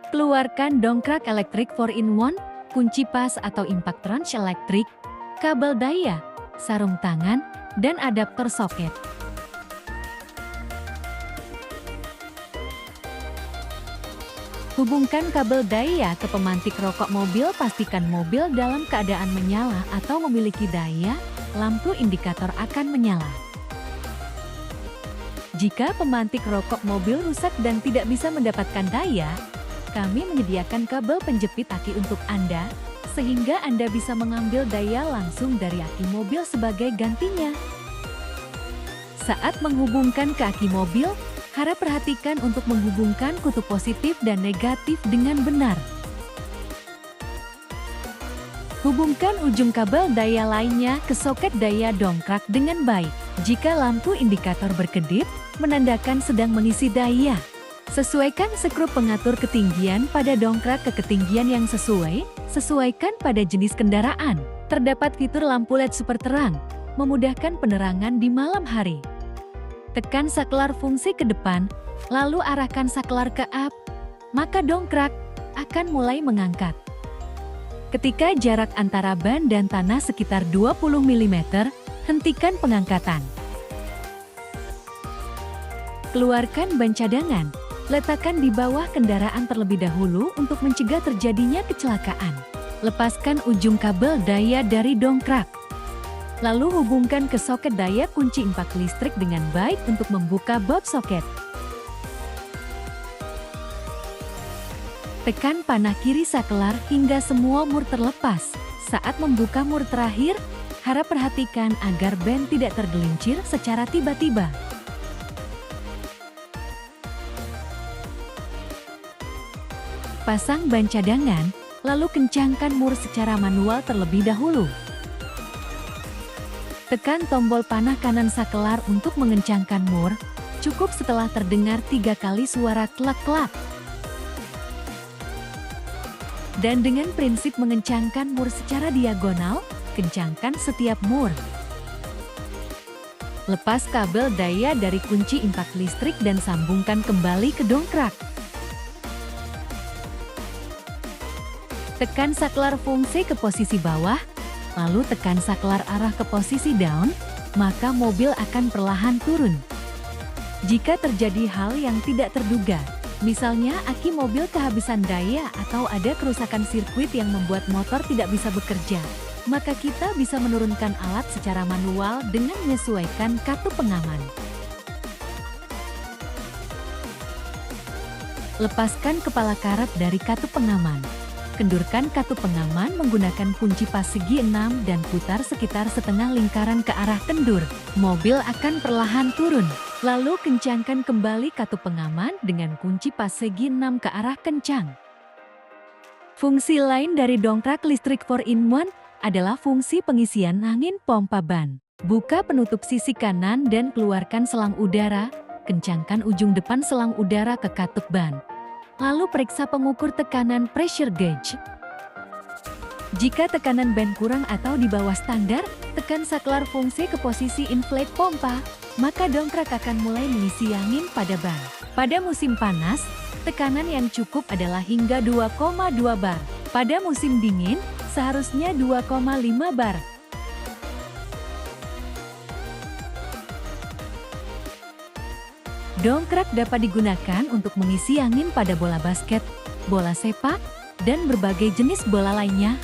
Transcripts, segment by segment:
Keluarkan dongkrak elektrik 4-in-1, kunci pas atau impact wrench elektrik, kabel daya, sarung tangan, dan adaptor soket. Hubungkan kabel daya ke pemantik rokok mobil. Pastikan mobil dalam keadaan menyala atau memiliki daya, lampu indikator akan menyala. Jika pemantik rokok mobil rusak dan tidak bisa mendapatkan daya, kami menyediakan kabel penjepit aki untuk Anda, sehingga Anda bisa mengambil daya langsung dari aki mobil sebagai gantinya. Saat menghubungkan ke aki mobil, harap perhatikan untuk menghubungkan kutub positif dan negatif dengan benar. Hubungkan ujung kabel daya lainnya ke soket daya dongkrak dengan baik. Jika lampu indikator berkedip, menandakan sedang mengisi daya. Sesuaikan skrup pengatur ketinggian pada dongkrak ke ketinggian yang sesuai, sesuaikan pada jenis kendaraan. Terdapat fitur lampu LED super terang, memudahkan penerangan di malam hari. Tekan saklar fungsi ke depan, lalu arahkan saklar ke up, maka dongkrak akan mulai mengangkat. Ketika jarak antara ban dan tanah sekitar 20 mm, hentikan pengangkatan. Keluarkan ban cadangan, letakkan di bawah kendaraan terlebih dahulu untuk mencegah terjadinya kecelakaan. Lepaskan ujung kabel daya dari dongkrak. Lalu hubungkan ke soket daya kunci impact listrik dengan baik untuk membuka bob soket. Tekan panah kiri saklar hingga semua mur terlepas. Saat membuka mur terakhir, harap perhatikan agar ban tidak tergelincir secara tiba-tiba. Pasang ban cadangan, lalu kencangkan mur secara manual terlebih dahulu. Tekan tombol panah kanan saklar untuk mengencangkan mur, cukup setelah terdengar 3 kali suara klak-klak. Dan dengan prinsip mengencangkan mur secara diagonal, kencangkan setiap mur. Lepas kabel daya dari kunci impact listrik dan sambungkan kembali ke dongkrak. Tekan saklar fungsi ke posisi bawah, lalu tekan saklar arah ke posisi down, maka mobil akan perlahan turun. Jika terjadi hal yang tidak terduga, misalnya aki mobil kehabisan daya atau ada kerusakan sirkuit yang membuat motor tidak bisa bekerja, maka kita bisa menurunkan alat secara manual dengan menyesuaikan katup pengaman. Lepaskan kepala karet dari katup pengaman. Kendurkan katup pengaman menggunakan kunci pas segi 6 dan putar sekitar setengah lingkaran ke arah kendur. Mobil akan perlahan turun. Lalu kencangkan kembali katup pengaman dengan kunci pas segi 6 ke arah kencang. Fungsi lain dari dongkrak listrik 4-in-1 adalah fungsi pengisian angin pompa ban. Buka penutup sisi kanan dan keluarkan selang udara. Kencangkan ujung depan selang udara ke katup ban. Lalu periksa pengukur tekanan pressure gauge. Jika tekanan ban kurang atau di bawah standar, tekan saklar fungsi ke posisi inflate pompa, maka dongkrak akan mulai mengisi angin pada ban. Pada musim panas, tekanan yang cukup adalah hingga 2,2 bar. Pada musim dingin, seharusnya 2,5 bar. Dongkrak dapat digunakan untuk mengisi angin pada bola basket, bola sepak, dan berbagai jenis bola lainnya.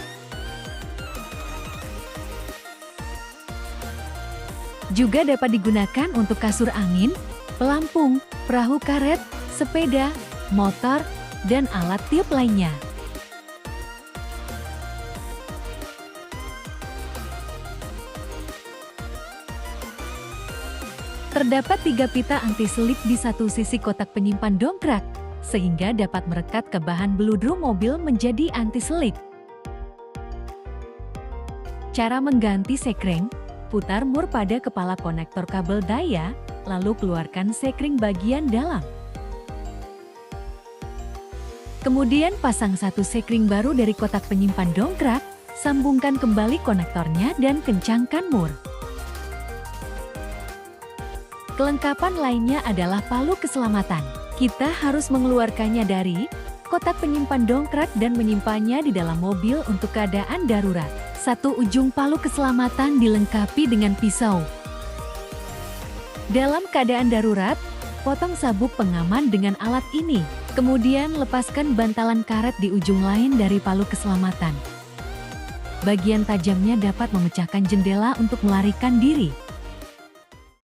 Juga dapat digunakan untuk kasur angin, pelampung, perahu karet, sepeda, motor, dan alat tiup lainnya. Terdapat 3 pita anti-selip di satu sisi kotak penyimpan dongkrak, sehingga dapat merekat ke bahan beludru mobil menjadi anti-selip. Cara mengganti sekring, putar mur pada kepala konektor kabel daya, lalu keluarkan sekring bagian dalam. Kemudian pasang satu sekring baru dari kotak penyimpan dongkrak, sambungkan kembali konektornya dan kencangkan mur. Kelengkapan lainnya adalah palu keselamatan. Kita harus mengeluarkannya dari kotak penyimpan dongkrak dan menyimpannya di dalam mobil untuk keadaan darurat. 1. Ujung palu keselamatan dilengkapi dengan pisau. Dalam keadaan darurat, potong sabuk pengaman dengan alat ini. Kemudian lepaskan bantalan karet di ujung lain dari palu keselamatan. Bagian tajamnya dapat memecahkan jendela untuk melarikan diri.